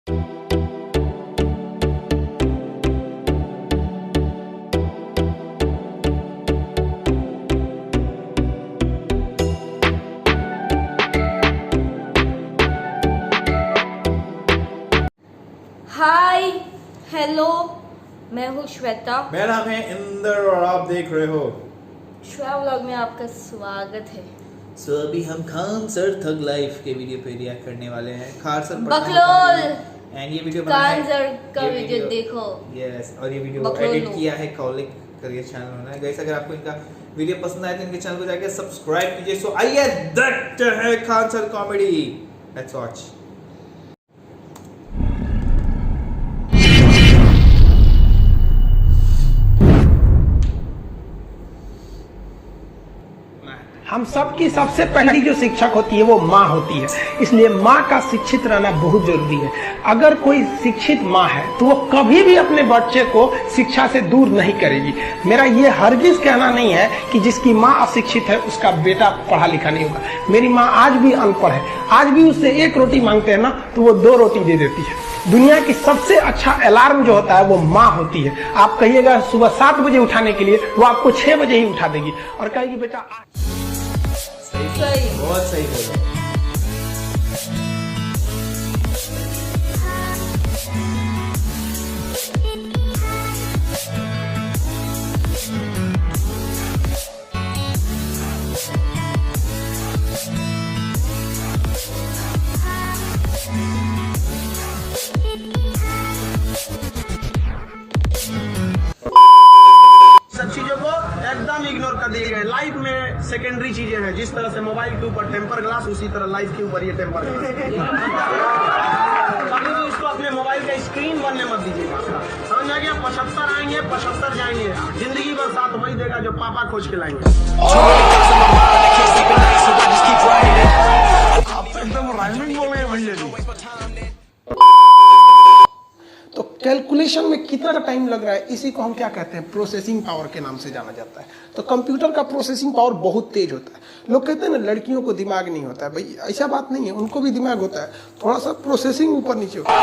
Hi hello, मैं हूँ श्वेता। मेरा नाम है इंदर और आप देख रहे हो श्वेता व्लॉग में आपका स्वागत है। सो अभी हम खान सर थग लाइफ के वीडियो पे रिएक्ट करने वाले हैं। खान सर बकलोल एंड ये वीडियो खान सर का वीडियो देखो। यस, और ये वीडियो एडिट किया है कॉलिक करियर चैनल में। गाइस, अगर आपको इनका वीडियो पसंद आए तो इनके चैनल को जाके सब्सक्राइब कीजिए। सो आइए देखते हैं Khan sir comedy. Let's watch. हम सबकी सबसे पहली जो शिक्षक होती है वो माँ होती है, इसलिए माँ का शिक्षित रहना बहुत जरूरी है। अगर कोई शिक्षित माँ है तो वो कभी भी अपने बच्चे को शिक्षा से दूर नहीं करेगी। मेरा ये हरगिज कहना नहीं है कि जिसकी माँ अशिक्षित है उसका बेटा पढ़ा लिखा नहीं होगा। मेरी माँ आज भी अनपढ़ है, आज भी उससे एक रोटी मांगते हैं ना तो वो 2 रोटी दे देती है। दुनिया की सबसे अच्छा अलार्म जो होता है वो माँ होती है। आप कहिएगा सुबह 7 बजे उठाने के लिए, वो आपको 6 बजे ही उठा देगी और कहेगी बेटा सही, बहुत सही बोला। सब चीजों को एकदम इग्नोर कर दिए गए। लाइफ में सेकेंडरी चीजें हैं, जिस तरह से मोबाइल के ऊपर टेम्पर ग्लास, उसी तरह लाइफ के ऊपर ये टेम्पर ग्लास। कभी भी इसको अपने मोबाइल का स्क्रीन बनने मत दीजिएगा। समझ आ गया? 75 आएंगे, 75 जाएंगे। जिंदगी भर साथ वही देगा जो पापा खोज के लाएंगे। आप तो एकदम राइमिंग बोल रहे भैया जी। तो कैलकुलेशन में कितना टाइम लग रहा है, इसी को हम क्या कहते हैं, प्रोसेसिंग पावर के नाम से जाना जाता है। तो कंप्यूटर का प्रोसेसिंग पावर बहुत तेज होता है। लोग कहते हैं ना लड़कियों को दिमाग नहीं होता है, भाई ऐसा बात नहीं है, उनको भी दिमाग होता है, थोड़ा सा प्रोसेसिंग ऊपर नीचे होता है।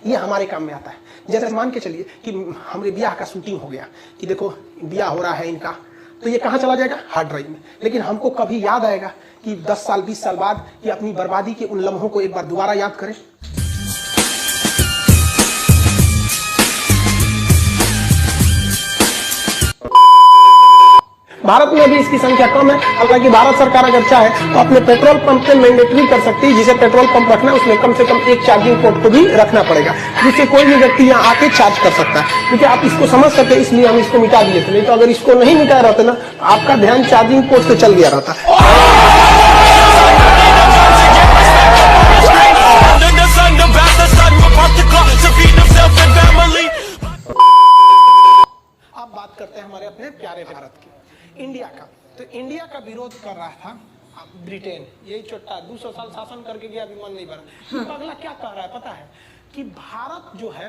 ये हमारे काम में आता है। जैसे मान के चलिए कि हमारे ब्याह का शूटिंग हो गया, कि देखो ब्याह हो रहा है इनका, तो ये कहाँ चला जाएगा, हार्ड ड्राइव में। लेकिन हमको कभी याद आएगा कि 10 साल 20 साल बाद कि अपनी बर्बादी के उन लम्हों को एक बार दोबारा याद करें। भारत में भी इसकी संख्या कम है। हालांकि भारत सरकार अगर चाहे तो अपने पेट्रोल पंप पे मैंडेटरी कर सकती है, जिसे पेट्रोल पंप रखना है उसमें कम से कम एक चार्जिंग पोर्ट को भी रखना पड़ेगा, जिससे कोई भी व्यक्ति यहाँ आके चार्ज कर सकता है। क्योंकि आप इसको समझ सकते हैं, इसलिए हम इसको मिटा दिए थे। नहीं तो अगर इसको नहीं मिटाया रहता ना, आपका ध्यान चार्जिंग पोर्ट पे चल गया रहता। अब बात करते हैं हमारे अपने प्यारे भारत की, इंडिया का। तो इंडिया का विरोध कर रहा था ब्रिटेन। यही छोटा 200 साल शासन करके गया, अभी मन नहीं भरा। अगला क्या कह रहा है पता है, कि भारत जो है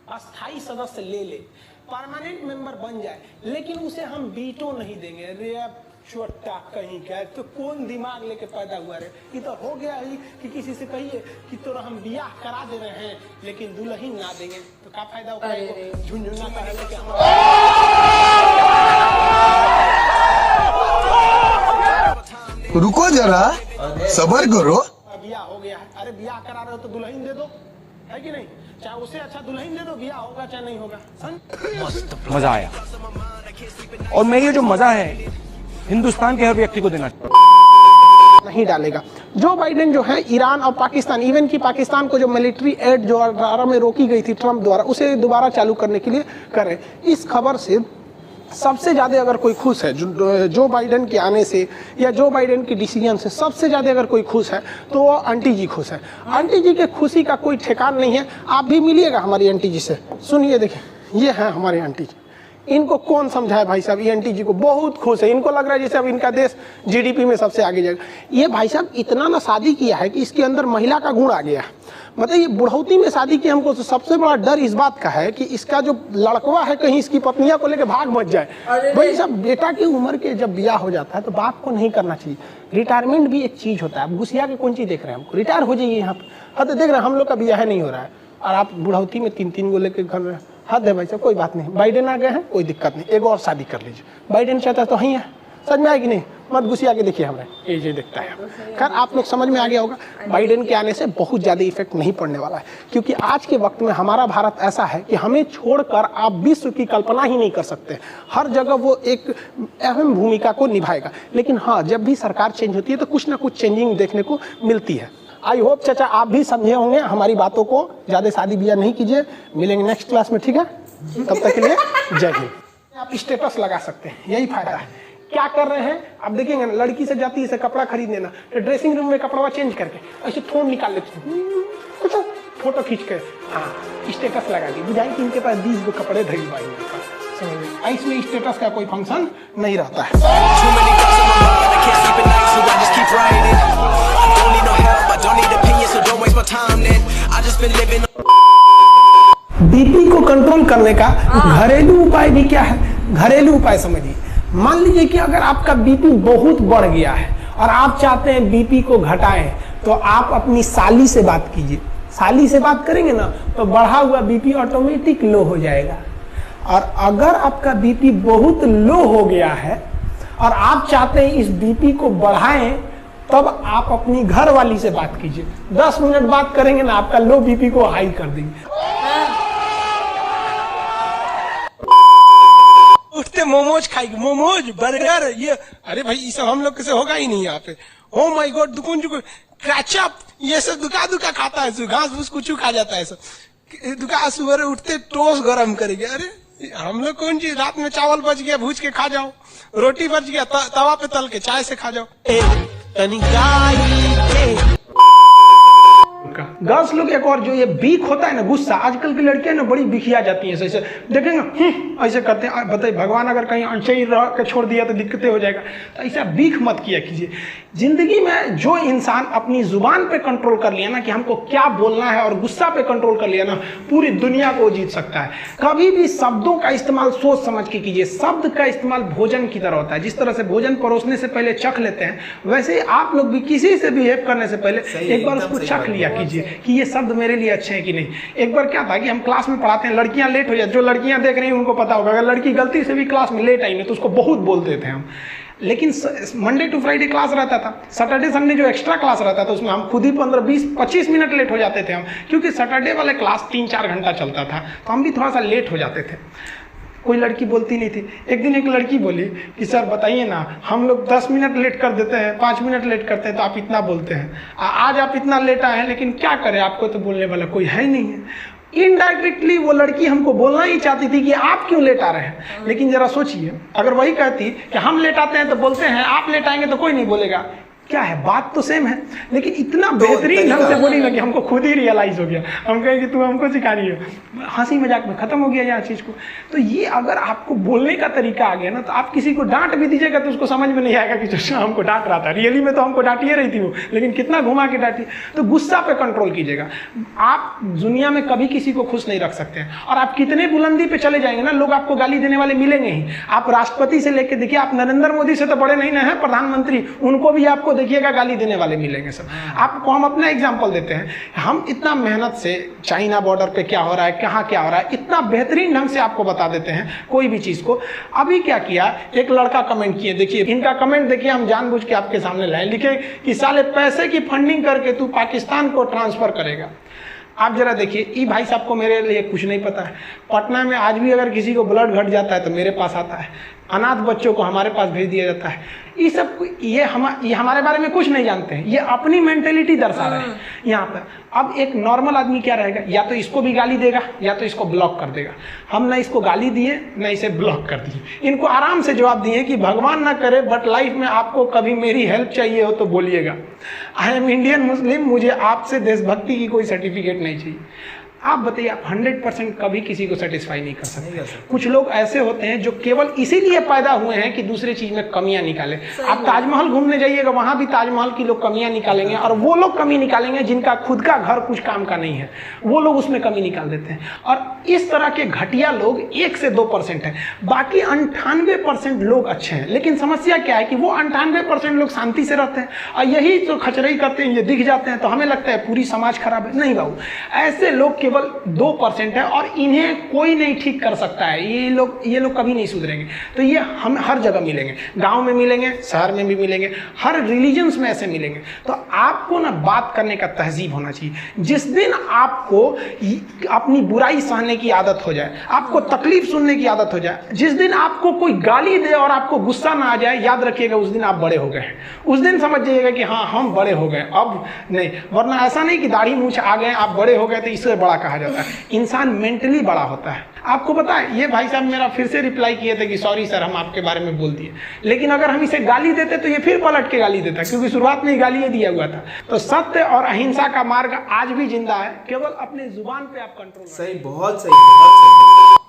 अस्थाई सदस्य ले ले, परमानेंट मेंबर बन जाए, लेकिन उसे हम वीटो नहीं देंगे। रे छोटा कहीं का, तो कौन दिमाग लेके पैदा हुआ रे? ये तो हो गया ही कि किसी से कहिए कि तो हम ब्याह करा दे रहे हैं लेकिन दुल्हन ना देंगे, तो क्या फायदा होगा? झुनझुना रुको जरा, सबर करो। ब्याह हो गया है, अरे ब्याह करा रहे हो तो दुल्हन दे दो, है कि नहीं? चाहे उसे अच्छा दुल्हन दे दो, ब्याह होगा चाहे नहीं होगा। मजा आया, और मैं ये जो मजा है हिंदुस्तान के हर व्यक्ति को देना नहीं डालेगा। जो बाइडेन जो है ईरान और पाकिस्तान, इवन की पाकिस्तान को जो मिलिट्री एड जो 18 में रोकी गई थी ट्रंप द्वारा, उसे दोबारा चालू करने के लिए करे। इस खबर से सबसे ज्यादा अगर कोई खुश है जो बाइडेन के आने से या जो बाइडेन के डिसीजन से सबसे ज्यादा अगर कोई खुश है तो वो आंटी जी खुश है। आंटी जी के खुशी का कोई ठिकान नहीं है। आप भी मिलिएगा हमारी आंटी जी से, सुनिए, देखिए ये है हमारी आंटी जी, इनको कौन समझाए भाई साहब, ईएनटी जी को बहुत खुश है, इनको लग रहा है जैसे अब इनका देश जीडीपी में सबसे आगे जाएगा। ये भाई साहब इतना ना शादी किया है कि इसके अंदर महिला का गुण आ गया। मतलब ये बुढ़ौती में शादी की, हमको तो सबसे बड़ा डर इस बात का है कि इसका जो लड़कवा है कहीं इसकी पत्नियां को लेकर भाग मत जाए। भाई साहब बेटा की उम्र के जब ब्याह हो जाता है तो बाप को नहीं करना चाहिए। रिटायरमेंट भी एक चीज होता है। आप घुसिया के कौन चीज देख रहे हैं, हमको रिटायर हो जाइए यहाँ पे। हाँ तो देख रहे हैं हम लोग का ब्याह नहीं हो रहा है और आप बुढ़ौती में 3-3 को लेकर घर में। हद है भाई साहब, कोई बात नहीं, बाइडेन आ गए हैं, कोई दिक्कत नहीं, एक और शादी कर लीजिए। बाइडेन चाहता है तो ही है, समझ में आएगी नहीं, मत घुसिया के देखिए हमें ये देखता है। खैर आप लोग समझ में आ गया होगा, बाइडेन के आने से बहुत ज़्यादा इफेक्ट नहीं पड़ने वाला है, क्योंकि आज के वक्त में हमारा भारत ऐसा है कि हमें छोड़कर आप विश्व की कल्पना ही नहीं कर सकते। हर जगह वो एक अहम भूमिका को निभाएगा। लेकिन हाँ, जब भी सरकार चेंज होती है तो कुछ ना कुछ चेंजिंग देखने को मिलती है। आई होप चाचा आप भी समझे होंगे हमारी बातों को। ज़्यादा शादी ब्याह नहीं कीजिए, मिलेंगे नेक्स्ट क्लास में, ठीक है? तब तक के लिए जय हिंद। आप स्टेटस लगा सकते हैं, यही फायदा है। क्या कर रहे हैं आप देखेंगे ना, लड़की से जाती है इसे कपड़ा खरीदने ना, तो ड्रेसिंग रूम में कपड़ा चेंज करके ऐसे फोन निकाल लेते हैं, कुछ फोटो खींच के हाँ स्टेटस लगा दी, बुझाई कि इनके पास 20 गो कपड़े धरी हुआ है। इसमें स्टेटस का कोई फंक्शन नहीं रहता है। बीपी को कंट्रोल करने का घरेलू उपाय भी क्या है? घरेलू उपाय समझिए। मान लीजिए कि अगर आपका बीपी बहुत बढ़ गया है और आप चाहते हैं बीपी को घटाएं, तो आप अपनी साली से बात कीजिए। साली से बात करेंगे ना तो बढ़ा हुआ बीपी ऑटोमेटिक लो हो जाएगा। और अगर आपका बीपी बहुत लो हो गया है और आप चाहते हैं इस बीपी को बढ़ाएं, तब आप अपनी घर वाली से बात कीजिए। 10 मिनट बात करेंगे ना, आपका लो बीपी को हाई कर देंगे। उठते मोमोज खाएगी, मोमोज बर्गर ये, अरे भाई ये सब हम लोग से होगा ही नहीं यहाँ पे। ओ माय गॉड, दुकुन क्रैचअप ये सब दुका खाता है, घास फूस कुछ खा जाता है सब। दुका सुबह उठते टोस्ट गरम करेंगे। अरे हम लोग कौन चीज, रात में चावल बच गया भूज के खा जाओ, रोटी बच गया तवा पे तल के चाय से खा जाओ। गर्ल्स लोग एक और जो ये बीक होता है ना, गुस्सा, आजकल की लड़कियां ना बड़ी बिखिया जाती हैं, ऐसे देखेंगे ऐसे करते हैं। बताइए भगवान अगर कहीं ऐसे ही रह के छोड़ दिया तो दिक्कतें हो जाएगा। तो ऐसा बीख मत किया कीजिए। जिंदगी में जो इंसान अपनी जुबान पे कंट्रोल कर लिया ना कि हमको क्या बोलना है, और गुस्सा पे कंट्रोल कर लिया ना, पूरी दुनिया को जीत सकता है। कभी भी शब्दों का इस्तेमाल सोच समझ के कीजिए। शब्द का इस्तेमाल भोजन की तरह होता है। जिस तरह से भोजन परोसने से पहले चख लेते हैं, वैसे आप लोग भी किसी से बिहेव करने से पहले एक बार उसको चख लिया कीजिए कि ये शब्द मेरे लिए अच्छे हैं कि नहीं। एक बार क्या था कि हम क्लास में पढ़ाते हैं, लड़कियां लेट हो जाती, जो लड़कियां देख रही हैं उनको पता होगा, अगर लड़की गलती से भी क्लास में लेट आई ना तो उसको बहुत बोलते थे हम। लेकिन मंडे टू फ्राइडे क्लास रहता था, सैटरडे संडे जो एक्स्ट्रा क्लास रहता था उसमें हम खुद ही 15-20-25 मिनट लेट हो जाते थे हम, क्योंकि सैटरडे वाले क्लास 3-4 घंटा चलता था, तो हम भी थोड़ा सा लेट हो जाते थे। कोई लड़की बोलती नहीं थी। एक दिन एक लड़की बोली कि सर बताइए ना, हम लोग 10 मिनट लेट कर देते हैं, 5 मिनट लेट करते हैं, तो आप इतना बोलते हैं। आज आप इतना लेट आए हैं, लेकिन क्या करें, आपको तो बोलने वाला कोई है ही नहीं है। इनडायरेक्टली वो लड़की हमको बोलना ही चाहती थी कि आप क्यों लेट आ रहे हैं। लेकिन जरा सोचिए, अगर वही कहती कि हम लेट आते हैं तो बोलते हैं, आप लेट आएंगे तो कोई नहीं बोलेगा, क्या है, बात तो सेम है। लेकिन इतना बेहतरीन ढंग से बोली ना कि हमको खुद ही रियलाइज हो गया। हम कहें कि तू हमको सिखा रही है, हंसी मजाक में खत्म हो गया यहाँ चीज़ को। तो ये अगर आपको बोलने का तरीका आ गया ना, तो आप किसी को डांट भी दीजिएगा तो उसको समझ में नहीं आएगा कि जो हमको डांट रहा था, रियली में तो हमको डांटिए रही थी वो, लेकिन कितना घुमा के डांटी। तो गुस्सा पे कंट्रोल कीजिएगा। आप दुनिया में कभी किसी को खुश नहीं रख सकते हैं, और आप कितने बुलंदी पे चले जाएंगे ना, लोग आपको गाली देने वाले मिलेंगे ही। आप राष्ट्रपति से लेके देखिए, आप नरेंद्र मोदी से तो बड़े नहीं ना है, प्रधानमंत्री, उनको भी आपको देखिएगा गाली देने वाले मिलेंगे सब। आपको हम अपना एग्जांपल देते हैं, हम इतना मेहनत से चाइना बॉर्डर पे क्या हो रहा है, कहाँ क्या हो रहा है, इतना बेहतरीन ढंग से आपको बता देते हैं कोई भी चीज को। अभी क्या किया, एक लड़का कमेंट किए, देखिए इनका कमेंट देखिए, हम जानबूझ के आपके सामने लाए। लिखे कि साले पैसे की फंडिंग करके तू पाकिस्तान को ट्रांसफर करेगा। आप जरा देखिए, ये भाई साहब को मेरे लिए कुछ नहीं पता है। पटना में आज भी अगर किसी को ब्लड घट जाता है तो मेरे पास आता है, अनाथ बच्चों को हमारे पास भेज दिया जाता है। ये सब ये हमारे बारे में कुछ नहीं जानते हैं, ये अपनी मेंटेलिटी दर्शा रहे हैं यहाँ पर। अब एक नॉर्मल आदमी क्या रहेगा, या तो इसको भी गाली देगा या तो इसको ब्लॉक कर देगा। हम ना इसको गाली दिए ना इसे ब्लॉक कर दिए, इनको आराम से जवाब दिए कि भगवान ना करे बट लाइफ में आपको कभी मेरी हेल्प चाहिए हो तो बोलिएगा। आई एम इंडियन मुस्लिम, मुझे आपसे देशभक्ति की कोई सर्टिफिकेट नहीं चाहिए। आप बताइए, आप 100% कभी किसी को सेटिस्फाई नहीं कर सकते। नहीं कर सकते। कुछ लोग ऐसे होते हैं जो केवल इसीलिए पैदा हुए हैं कि दूसरी चीज में कमियां निकालें। आप ताजमहल घूमने जाइएगा, वहां भी ताजमहल की लोग कमियां निकालेंगे, और वो लोग कमी निकालेंगे जिनका खुद का घर कुछ काम का नहीं है, वो लोग उसमें कमी निकाल देते हैं। और इस तरह के घटिया लोग 1 से 2% हैं, बाकी 98% लोग अच्छे हैं। लेकिन समस्या क्या है कि वो 98% लोग शांति से रहते हैं, और यही जो खचरई करते हैं, ये दिख जाते हैं, तो हमें लगता है पूरी समाज खराब है। नहीं बाबू, ऐसे लोग केवल 2% है, और इन्हें कोई नहीं ठीक कर सकता है। ये लोग कभी नहीं सुधरेंगे। तो ये हम हर जगह मिलेंगे, गांव में मिलेंगे, शहर में भी मिलेंगे, हर रिलीजन्स में ऐसे मिलेंगे। तो आपको ना बात करने का तहजीब होना चाहिए। जिस दिन आपको अपनी बुराई सहने की आदत हो जाए, आपको तकलीफ सुनने की आदत हो जाए, जिस दिन आपको कोई गाली दे और आपको गुस्सा ना आ जाए, याद रखिएगा उस दिन आप बड़े हो गए हैं। उस दिन समझ जाइएगा कि हाँ, हम बड़े हो गए, अब नहीं। वरना ऐसा नहीं कि दाढ़ी मूंछ आ गए, आप बड़े हो गए तो इससे बड़ा कहा जाता है। इंसान मेंटली बड़ा होता है। आपको पता है, ये भाई साहब मेरा फिर से रिप्लाई किए थे कि सॉरी सर, हम आपके बारे में बोल दिए। लेकिन अगर हम इसे गाली देते तो ये फिर पलट के गाली देता, क्योंकि शुरुआत में ही गाली दिया हुआ था। तो सत्य और अहिंसा का मार्ग आज भी जिंदा है, केवल अपने जुबान पे आप कंट्रोल। सही, बहुत सही, बहुत सही।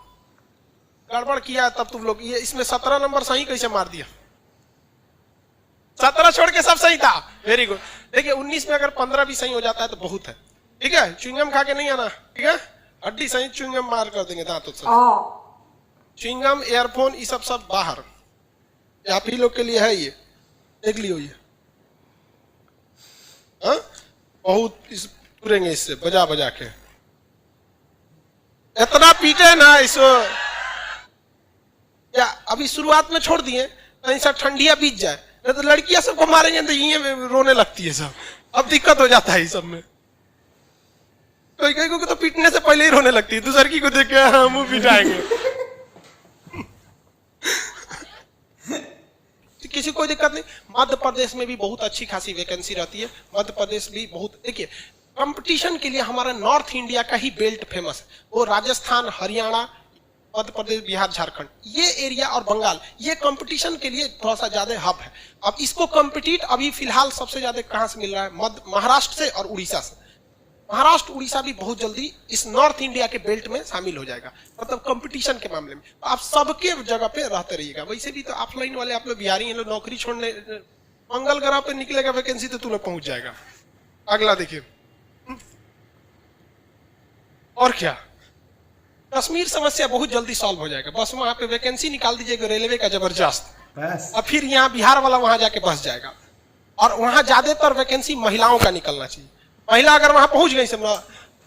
गड़बड़ किया तब तुम लोग, ये इसमें 17 नंबर सही कैसे मार दिया? 17 छोड़ के सब सही था, वेरी गुड। देखिए 19 में अगर 15 भी सही हो जाता है तो बहुत है। ठीक है, च्युइंगम खा के नहीं आना, ठीक है? हड्डी सही च्युइंगम मार कर देंगे दांतों से। च्युइंगम, एयरफोन, ये सब बाहर, आप ही लोग के लिए है। ये देख लियो, ये हाँ बहुत पूरेंगे इससे बजा बजा के। इतना पीटे ना इसको, या अभी शुरुआत में छोड़ दिए, कहीं सब ठंडिया बीत जाए, नहीं तो लड़कियां सबको मारेंगे तो ये रोने लगती है सब। अब दिक्कत हो जाता है इस सब में। कोई को तो पीटने से पहले ही रोने लगती है, दूसर की को देख के हाँ मुंह पिटाएंगे। किसी कोई दिक्कत नहीं। मध्य प्रदेश में भी बहुत अच्छी खासी वैकेंसी रहती है। मध्य प्रदेश भी बहुत, देखिए कंपटीशन के लिए हमारा नॉर्थ इंडिया का ही बेल्ट फेमस है। वो राजस्थान, हरियाणा, मध्य प्रदेश, बिहार, झारखंड, ये एरिया और बंगाल, ये कंपटीशन के लिए थोड़ा सा ज्यादा हब है। अब इसको कंपीट अभी फिलहाल सबसे ज्यादा कहां से मिल रहा है? महाराष्ट्र से और उड़ीसा से। महाराष्ट्र, उड़ीसा भी बहुत जल्दी इस नॉर्थ इंडिया के बेल्ट में शामिल हो जाएगा, मतलब कंपटीशन के मामले में। तो आप सबके जगह पे रहते रहिएगा। वैसे भी तो ऑफलाइन वाले आप लोग बिहारी हैं, लोग नौकरी छोड़ने मंगल ग्रह पे निकलेगा वैकेंसी तो तुम्हें पहुंच जाएगा। अगला देखिए, और क्या, कश्मीर समस्या बहुत जल्दी सॉल्व हो जाएगा। बस वहां पे वैकेंसी निकाल दीजिएगा रेलवे का जबरदस्त, और फिर यहाँ बिहार वाला वहां जाके बस जाएगा। और वहां ज्यादातर वैकेंसी महिलाओं का निकलना चाहिए। महिला अगर वहां पहुंच गई समझा,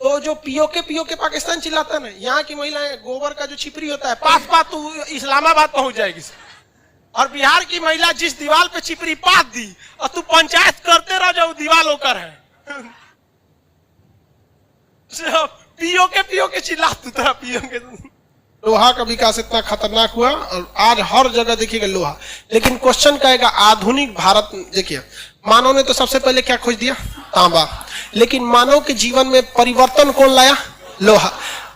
तो जो पीओके पाकिस्तान चिल्लाता है ना, यहाँ की महिलाएं गोबर का जो छिपरी होता है पात तो इस्लामाबाद पहुंच जाएगी। और बिहार की महिला जिस दीवार पे छिपरी पात दी, और तू पंचायत करते रह जाओ, दीवार होकर है। पीओके चिल्ला तू तरह पीओके। लोहा का विकास इतना खतरनाक हुआ, और आज हर जगह देखिएगा लोहा। लेकिन क्वेश्चन कहेगा आधुनिक भारत, देखिए मानव ने तो सबसे पहले क्या खोज दिया? तांबा। लेकिन मानव के जीवन में परिवर्तन कौन लाया? लोहा।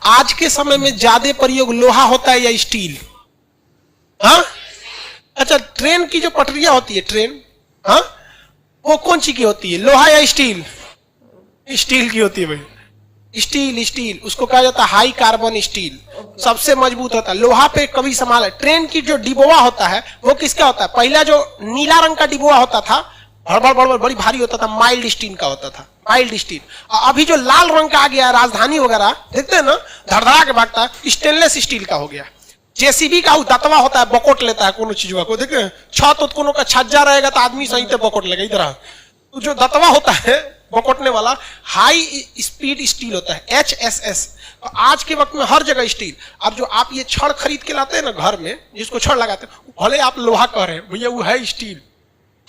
आज के समय में ज्यादा प्रयोग लोहा होता है या स्टील? हाँ, अच्छा, ट्रेन की जो पटरियां होती है, ट्रेन, हाँ, वो कौन सी की होती है, लोहा या स्टील? स्टील की होती है भाई। स्टील उसको कहा जाता है हाई कार्बन स्टील, सबसे मजबूत होता है। लोहा पे कभी संभाल है। ट्रेन की जो डिब्बा होता है वो किसका होता है? पहला जो नीला रंग का डिब्बा होता था, बड़बड़ बड़ी भारी होता था, माइल्ड स्टील का होता था, माइल्ड स्टील। अभी जो लाल रंग का आ गया, राजधानी वगैरह देखते हैं ना, धड़धड़ा के भागता है, स्टेनलेस स्टील का हो गया। जेसीबी का दतवा होता है, बकोट लेता है कोनो चीज को, देखे छत कोनो का छज्जा रहेगा तो आदमी सही से बकोट लेगा। इधर तो जो दतवा होता है बकोटने वाला, हाई स्पीड स्टील होता है, HSS। तो आज के वक्त में हर जगह स्टील। अब जो आप ये छड़ खरीद के लाते हैं ना घर में, जिसको छड़ लगाते हैं, भले आप लोहा कह रहे हैं, भैया वो है स्टील।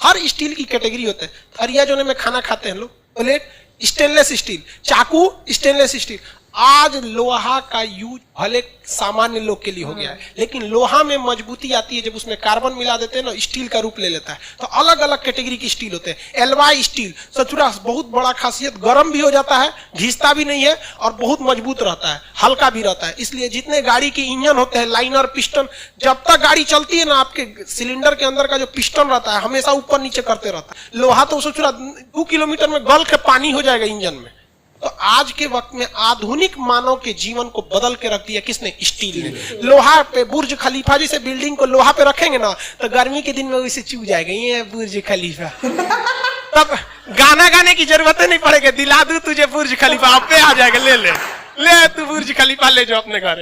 हर स्टील की कैटेगरी होता है। थरिया जोने में खाना खाते हैं लोग, प्लेट स्टेनलेस स्टील, चाकू स्टेनलेस स्टील। आज लोहा का यूज भले सामान्य लोग के लिए हो गया है, लेकिन लोहा में मजबूती आती है जब उसमें कार्बन मिला देते हैं ना, स्टील का रूप ले लेता है। तो अलग अलग कैटेगरी की स्टील होते हैं। एलवाई स्टील सचुरा बहुत बड़ा खासियत, गर्म भी हो जाता है, घिसता भी नहीं है, और बहुत मजबूत रहता है, हल्का भी रहता है। इसलिए जितने गाड़ी के इंजन होते हैं, लाइनर, पिस्टन, जब तक गाड़ी चलती है ना, आपके सिलेंडर के अंदर का जो पिस्टन रहता है हमेशा ऊपर नीचे करते रहता है। लोहा तो सचुरा 2 किलोमीटर में गल के पानी हो जाएगा इंजन में, तो आज के वक्त में आधुनिक मानव के जीवन को बदल के रख दिया किसने? स्टील ने। लोहा पे बुर्ज खलीफा जैसे बिल्डिंग को लोहा पे रखेंगे ना तो गर्मी के दिन में वैसे चू जाएगा, ये है बुर्ज खलीफा। तब गाना गाने की जरूरत नहीं पड़ेगी, दिला दूं तुझे बुर्ज खलीफा, आप पे आ जाएगा, ले तू बुर्ज खलीफा ले जाओ अपने घर।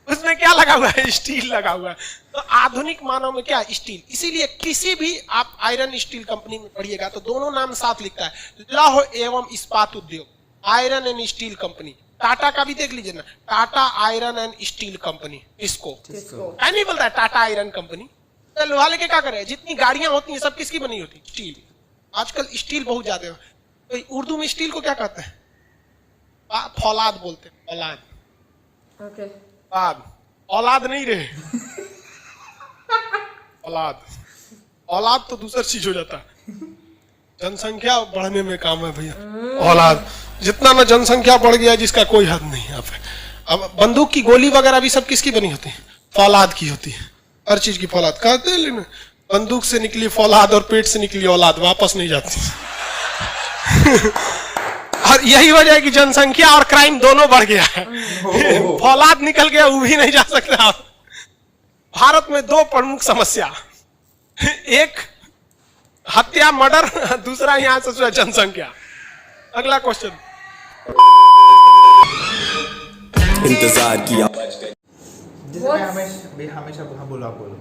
उसमें क्या लगा हुआ है? स्टील लगा हुआ है। तो आधुनिक मानव में क्या? स्टील। इसीलिए किसी भी आप आयरन स्टील कंपनी में पढ़िएगा तो दोनों नाम साथ लिखता है, लौह एवं इस्पात उद्योग, iron and steel company. Tata का भी देख लीजिए ना, Tata iron and steel company. इसको क्या नहीं बोलता है टाटा आयरन कंपनी? तो लोहा लेके क्या करे? जितनी गाड़ियां होती हैं सब किसकी बनी होती? स्टील। आजकल स्टील बहुत ज्यादा है। तो उर्दू में स्टील को क्या कहते हैं? फौलाद बोलते हैं, फौलाद। ओके। औलाद नहीं रहे। औलाद तो दूसरी चीज हो जाता है। जनसंख्या बढ़ने में काम है भैया। औलाद जितना ना जनसंख्या बढ़ गया जिसका कोई हद नहीं यहाँ पे। अब बंदूक की गोली वगैरह भी सब किसकी बनी होती है? फौलाद की होती है। हर चीज की फौलाद कहते हैं, लेकिन बंदूक से निकली फौलाद और पेट से निकली औलाद वापस नहीं जाती। और यही वजह है कि जनसंख्या और क्राइम दोनों बढ़ गया है। फौलाद निकल गया वो भी नहीं जा सकता। भारत में दो प्रमुख समस्या, एक हत्या मर्डर, दूसरा यहां से जनसंख्या। अगला क्वेश्चन। इंतजार किया। जैसे मैं हमेशा हाँ बोलो, आप बोलो।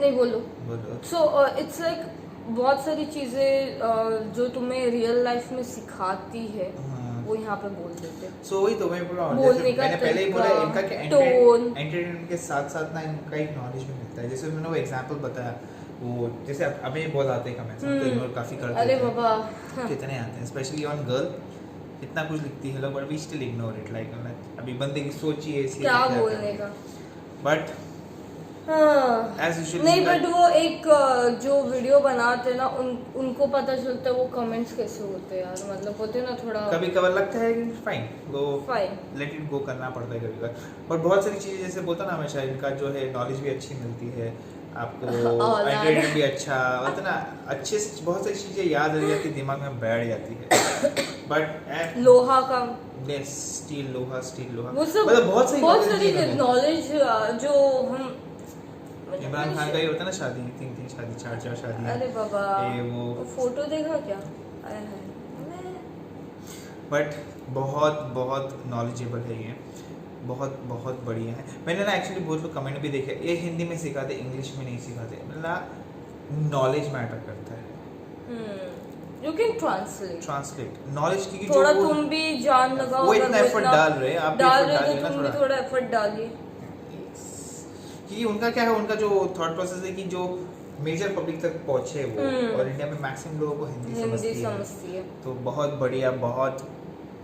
नहीं बोलो। बोलो। सो इट्स लाइक बहुत सारी चीजें जो तुम्हें रियल लाइफ में सिखाती है वो यहाँ पे बोल देते हैं। सो वही तो मैं बोल रहा हूँ, बोलने जैसे का मैंने पहले ही बोला तरीका, इनका कि टोन। एंटरटेनमेंट के साथ साथ ना इनका एक नॉलेज भी मिलता है। जैसे मैंने वो एग्जांपल बताया, वो जैसे अभी बहुत आते हैं कमेंट्स, तो इग्नोर काफी करते हैं। अरे बाबा कितने आते हैं, स्पेशली ऑन गर्ल। इतना कुछ लिखती है लोग but we still ignore it. Like अभी बंदे की सोचिए ऐसी क्या बोलने का। बट हाँ। As usual, नहीं like- बट वो एक जो वीडियो बनाते हैं ना उनको पता चलता है वो कमेंट्स कैसे होते हैं यार। मतलब होते हैं ना थोड़ा कभी कभार लगता है fine go, fine let it go करना पड़ता है कभी कभार। बट बहुत सारी चीजें जैसे बोलता ना हमेशा, इनका जो है नॉलेज भी अच्छी मिलती है आपको, एंटरटेनमेंट भी अच्छा होता ना, अच्छे से बहुत सारी चीजें याद रह जाती, दिमाग में बैठ जाती है। बट लोहा का स्टील लोहा वो सब मतलब बहुत सारी नॉलेज जो हम इमरान खान का ही होता है ना, शादी 3 शादी 4 शादी। अरे बाबा ये वो फोटो देखा क्या? आया है बट बहुत बहुत नॉलेजेबल है ये, बहुत बहुत बढ़िया है। मैंने ना एक्चुअली बहुत लोग कमेंट भी देखे, ये हिंदी में सिखाते इंग्लिश में नहीं सिखाते। मतलब नॉलेज मैटर करता है। यू कैन ट्रांसलेट नॉलेज की थोड़ा तुम भी जान लगाओ। वो इतना एफर्ट डाल रहे हैं, आप डाल रहे हो तो तुम भी थोड़ा एफर्ट डालिए। कि उनका क्या है, उनका जो थॉट प्रोसेस है कि जो मेजर पब्लिक तक पहुंचे वो, और इंडिया में मैक्सिमम लोगों को हिंदी समझती है। तो बहुत बढ़िया, बहुत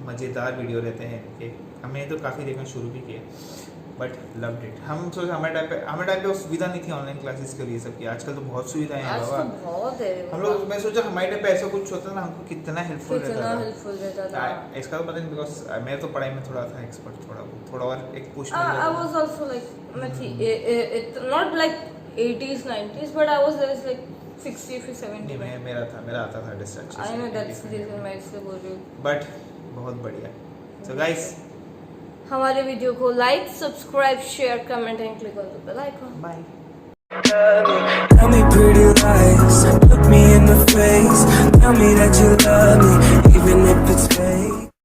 मज़ेदार वीडियो रहते हैं इनके। हमने तो काफ़ी देखना शुरू भी किया बट लव्ड इट। हम सोचे हमारे टाइम पे सुविधा नहीं थी ऑनलाइन क्लासेस के लिए सबकी। आजकल तो बहुत सुविधाएं हैं बाबा, बहुत है। हम लोग, मैं सोचा हमारे टाइम पे ऐसा कुछ होता ना, हमको कितना हेल्पफुल रहता था। इसका तो पता नहीं, बिकॉज मैं तो पढ़ाई में थोड़ा था एक्सपर्ट, थोड़ा और एक push I was also like मैं थी not like 80s 90s but I was there is like 60 to 70 नहीं, मेरा आता था distraction. I know that's the reason मैं इसलिए बोल रही हूँ। बट बहुत बढ़िया। सो गाइस हमारे वीडियो को like, subscribe, share, comment and click on the bell icon. Bye. Tell me pretty lies, look me in the face, tell me that you love me, even if it's fake.